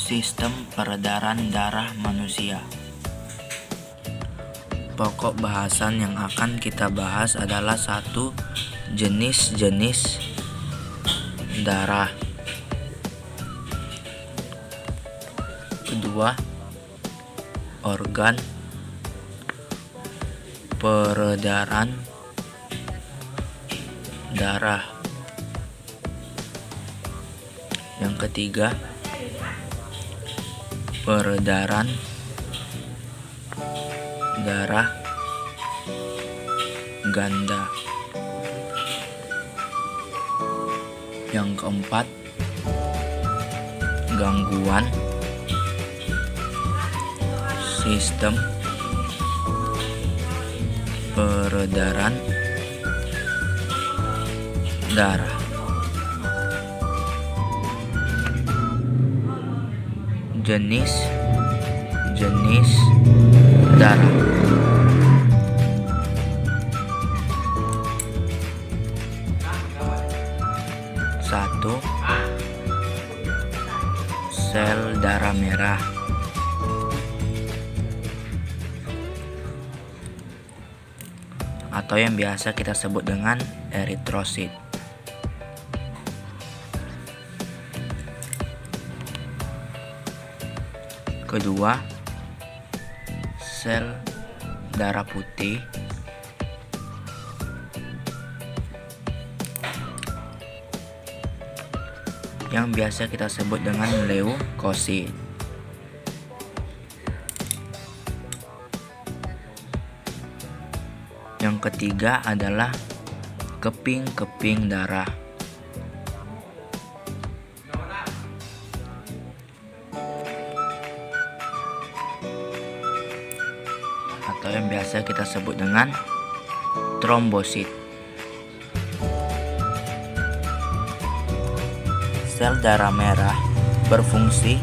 Sistem peredaran darah manusia. Pokok bahasan yang akan kita bahas adalah satu, jenis-jenis darah. Kedua, organ peredaran darah. Yang ketiga, peredaran darah ganda. Yang keempat, gangguan sistem peredaran darah. Jenis darah. Satu, sel darah merah. Atau yang biasa kita sebut dengan eritrosit. Kedua, sel darah putih. Yang biasa kita sebut dengan leukosit. Yang ketiga adalah keping-keping darah. Atau yang biasa kita sebut dengan trombosit. Sel darah merah berfungsi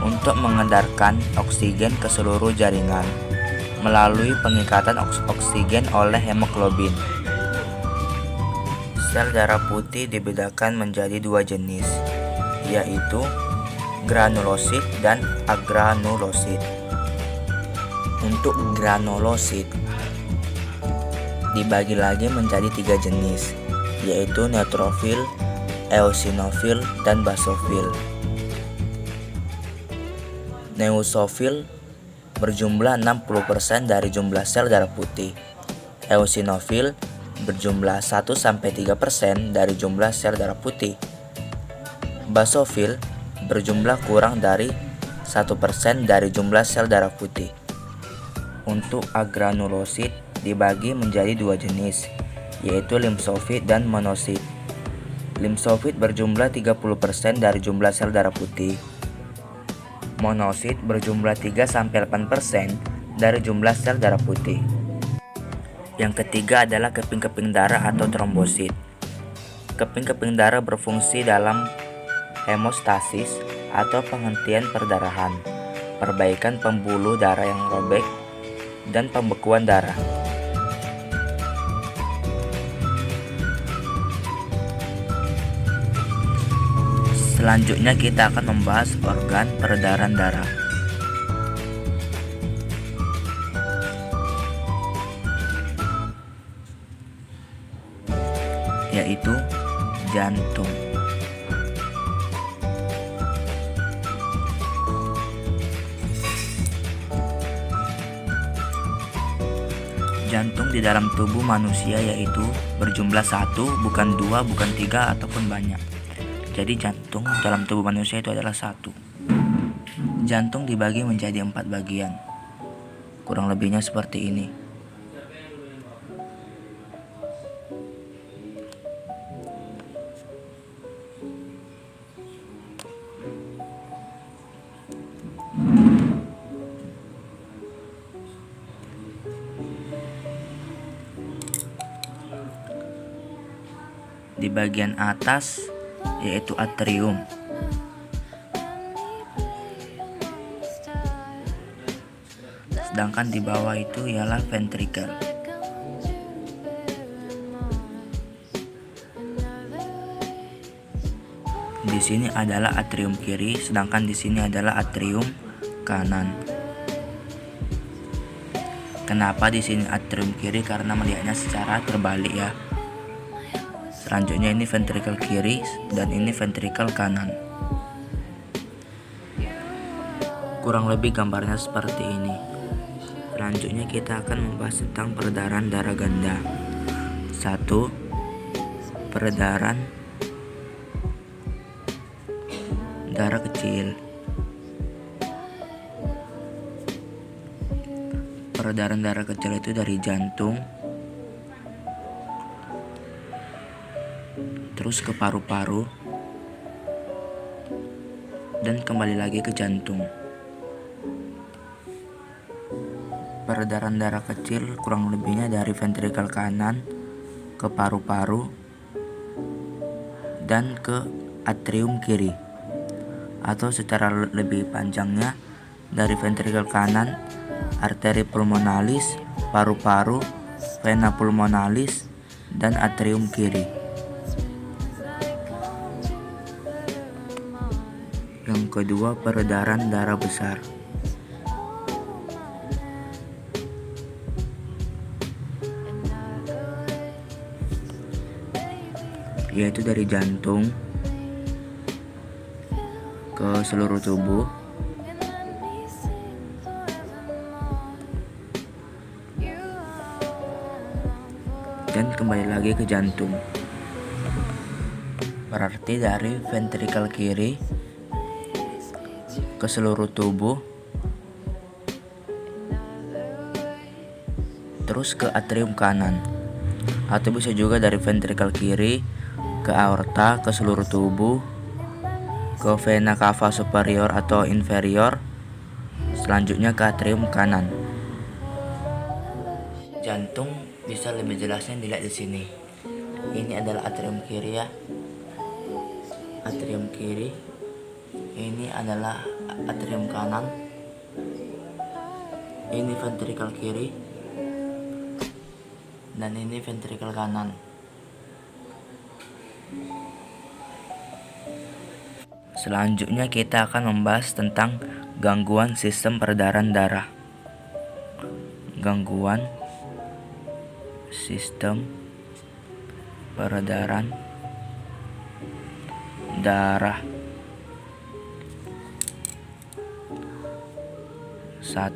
untuk mengedarkan oksigen ke seluruh jaringan melalui pengikatan oksigen oleh hemoglobin. Sel darah putih dibedakan menjadi dua jenis, yaitu granulosit dan agranulosit. Untuk granulosit dibagi lagi menjadi tiga jenis, yaitu neutrofil, eosinofil, dan basofil. Neutropil berjumlah 60% dari jumlah sel darah putih. Eosinofil berjumlah 1-3% dari jumlah sel darah putih. Basofil berjumlah kurang dari 1% dari jumlah sel darah putih. Untuk agranulosit dibagi menjadi dua jenis, yaitu limfofit dan monosit. Limfofit berjumlah 30% dari jumlah sel darah putih. Monosit berjumlah 3-8% dari jumlah sel darah putih. Yang ketiga adalah keping-keping darah atau trombosit. Keping-keping darah berfungsi dalam hemostasis atau penghentian perdarahan, perbaikan pembuluh darah yang robek, dan pembekuan darah. Selanjutnya kita akan membahas organ peredaran darah. Yaitu jantung. Jantung di dalam tubuh manusia yaitu berjumlah 1, bukan 2, bukan 3, ataupun banyak. Jadi jantung dalam tubuh manusia itu adalah 1. Jantung dibagi menjadi 4 bagian. Kurang lebihnya seperti ini. Di bagian atas yaitu atrium. Sedangkan di bawah itu ialah ventricle. Di sini adalah atrium kiri, sedangkan di sini adalah atrium kanan. Kenapa di sini atrium kiri? Karena melihatnya secara terbalik ya. Selanjutnya ini ventrikel kiri dan ini ventrikel kanan. Kurang lebih gambarnya seperti ini. Selanjutnya kita akan membahas tentang peredaran darah ganda. 1. Peredaran darah kecil. Peredaran darah kecil itu dari jantung terus ke paru-paru dan kembali lagi ke jantung. Peredaran darah kecil kurang lebihnya dari ventrikel kanan ke paru-paru dan ke atrium kiri, atau secara lebih panjangnya dari ventrikel kanan, arteri pulmonalis, paru-paru, vena pulmonalis, dan atrium kiri. Yang kedua, peredaran darah besar. Yaitu dari jantung ke seluruh tubuh dan kembali lagi ke jantung. Berarti dari ventrikel kiri ke seluruh tubuh terus ke atrium kanan, atau bisa juga dari ventrikel kiri ke aorta, ke seluruh tubuh, ke vena cava superior atau inferior, selanjutnya ke atrium kanan. Jantung bisa lebih jelasnya dilihat di sini. Ini adalah atrium kiri ya. Atrium kiri. Ini adalah atrium kanan. Ini ventrikel kiri. Dan ini ventrikel kanan. Selanjutnya kita akan membahas tentang gangguan sistem peredaran darah. Gangguan sistem peredaran darah. 1.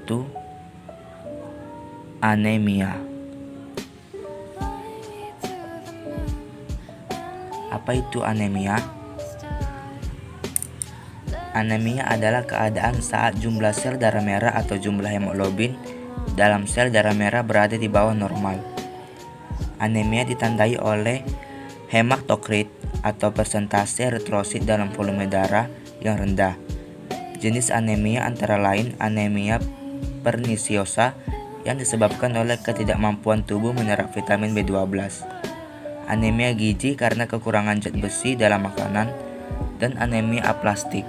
Anemia. Apa itu anemia? Anemia adalah keadaan saat jumlah sel darah merah atau jumlah hemoglobin dalam sel darah merah berada di bawah normal. Anemia ditandai oleh hematokrit atau persentase eritrosit dalam volume darah yang rendah. Jenis anemia antara lain anemia perniciosa yang disebabkan oleh ketidakmampuan tubuh menyerap vitamin B12, anemia gizi karena kekurangan zat besi dalam makanan, dan anemia aplastik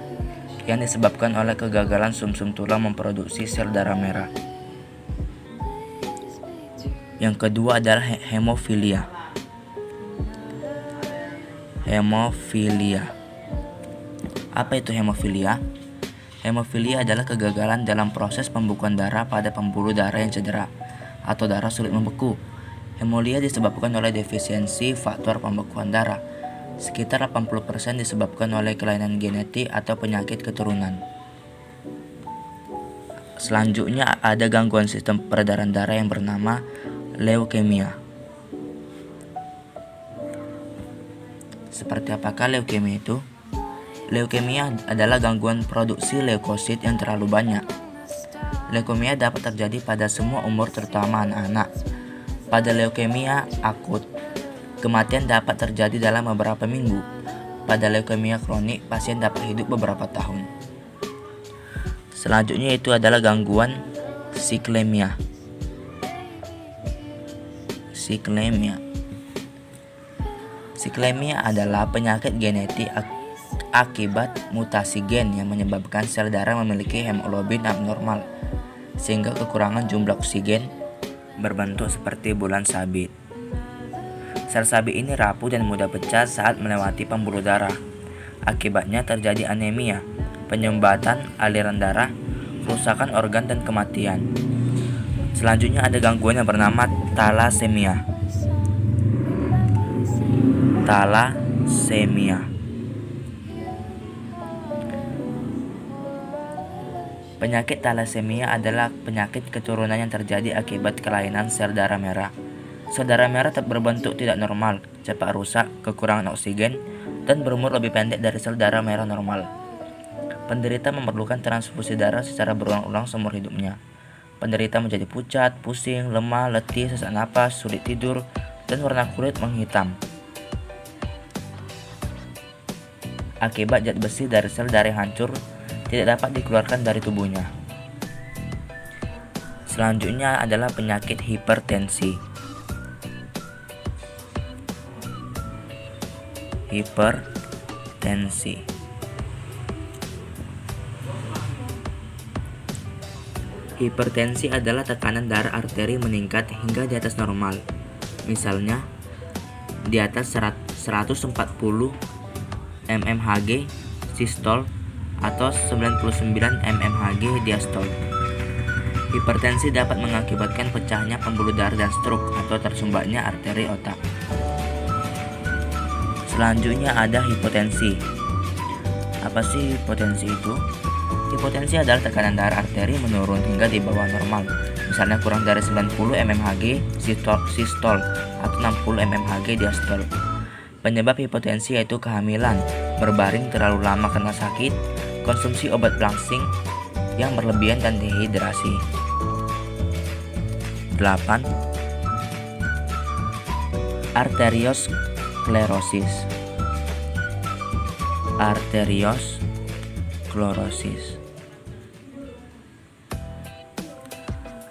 yang disebabkan oleh kegagalan sumsum tulang memproduksi sel darah merah. Yang kedua adalah hemofilia. Hemofilia. Apa itu hemofilia? Hemofilia adalah kegagalan dalam proses pembukuan darah pada pembuluh darah yang cedera atau darah sulit membeku. Hemofilia disebabkan oleh defisiensi faktor pembekuan darah. Sekitar 80% disebabkan oleh kelainan genetik atau penyakit keturunan. Selanjutnya ada gangguan sistem peredaran darah yang bernama leukemia. Seperti apakah leukemia itu? Leukemia adalah gangguan produksi leukosit yang terlalu banyak. Leukemia dapat terjadi pada semua umur, terutama anak-anak. Pada leukemia akut, kematian dapat terjadi dalam beberapa minggu. Pada leukemia kronik, pasien dapat hidup beberapa tahun. Selanjutnya itu adalah gangguan siklemia. Siklemia adalah penyakit genetik akibat mutasi gen yang menyebabkan sel darah memiliki hemoglobin abnormal, sehingga kekurangan jumlah oksigen berbentuk seperti bulan sabit. Sel sabit ini rapuh dan mudah pecah saat melewati pembuluh darah. Akibatnya terjadi anemia, penyumbatan aliran darah, kerusakan organ, dan kematian. Selanjutnya ada gangguan yang bernama talasemia. Penyakit talasemia adalah penyakit keturunan yang terjadi akibat kelainan sel darah merah. Sel darah merah berbentuk tidak normal, cepat rusak, kekurangan oksigen, dan berumur lebih pendek dari sel darah merah normal. Penderita memerlukan transfusi darah secara berulang-ulang seumur hidupnya. Penderita menjadi pucat, pusing, lemah, letih, sesak napas, sulit tidur, dan warna kulit menghitam. Akibat zat besi dari sel darah yang hancur tidak dapat dikeluarkan dari tubuhnya. Selanjutnya adalah penyakit hipertensi. Hipertensi adalah tekanan darah arteri meningkat hingga di atas normal. Misalnya, di atas 140 mmHg sistol atau 99 mmHg diastol. Hipertensi dapat mengakibatkan pecahnya pembuluh darah dan stroke atau tersumbatnya arteri otak. Selanjutnya ada hipotensi. Apa sih hipotensi itu? Hipotensi adalah tekanan darah arteri menurun hingga di bawah normal. Misalnya kurang dari 90 mmHg sistol atau 60 mmHg diastol. Penyebab hipotensi yaitu kehamilan, berbaring terlalu lama karena sakit, konsumsi obat pelangsing yang berlebihan, dan dehidrasi. 8. Arteriosklerosis.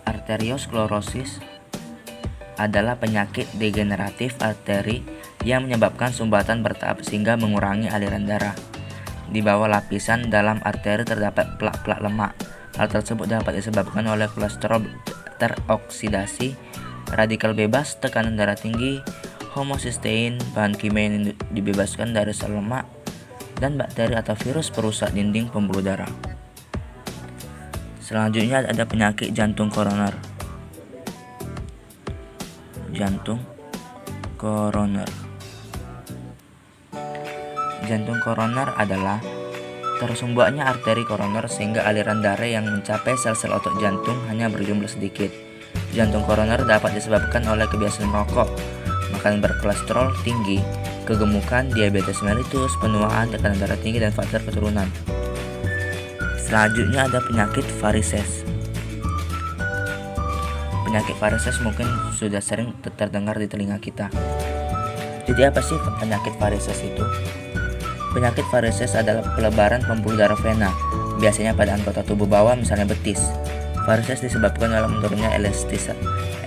Arteriosklerosis adalah penyakit degeneratif arteri yang menyebabkan sumbatan bertahap sehingga mengurangi aliran darah. Di bawah lapisan dalam arteri terdapat plak-plak lemak. Hal tersebut dapat disebabkan oleh kolesterol teroksidasi, radikal bebas, tekanan darah tinggi, homosistein, bahan kimia yang dibebaskan dari sel lemak, dan bakteri atau virus perusak dinding pembuluh darah. Selanjutnya ada penyakit jantung koroner. Jantung koroner adalah tersumbatnya arteri koroner sehingga aliran darah yang mencapai sel-sel otot jantung hanya berjumlah sedikit. Jantung koroner dapat disebabkan oleh kebiasaan merokok, makanan berkolesterol tinggi, kegemukan, diabetes mellitus, penuaan, tekanan darah tinggi, dan faktor keturunan. Selanjutnya ada penyakit varises. Penyakit varises mungkin sudah sering terdengar di telinga kita. Jadi apa sih penyakit varises itu? Penyakit varises adalah pelebaran pembuluh darah vena, biasanya pada anggota tubuh bawah, misalnya betis. Varises disebabkan oleh menurunnya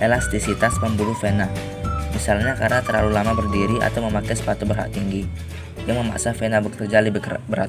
elastisitas pembuluh vena, misalnya karena terlalu lama berdiri atau memakai sepatu berhak tinggi, yang memaksa vena bekerja lebih berat.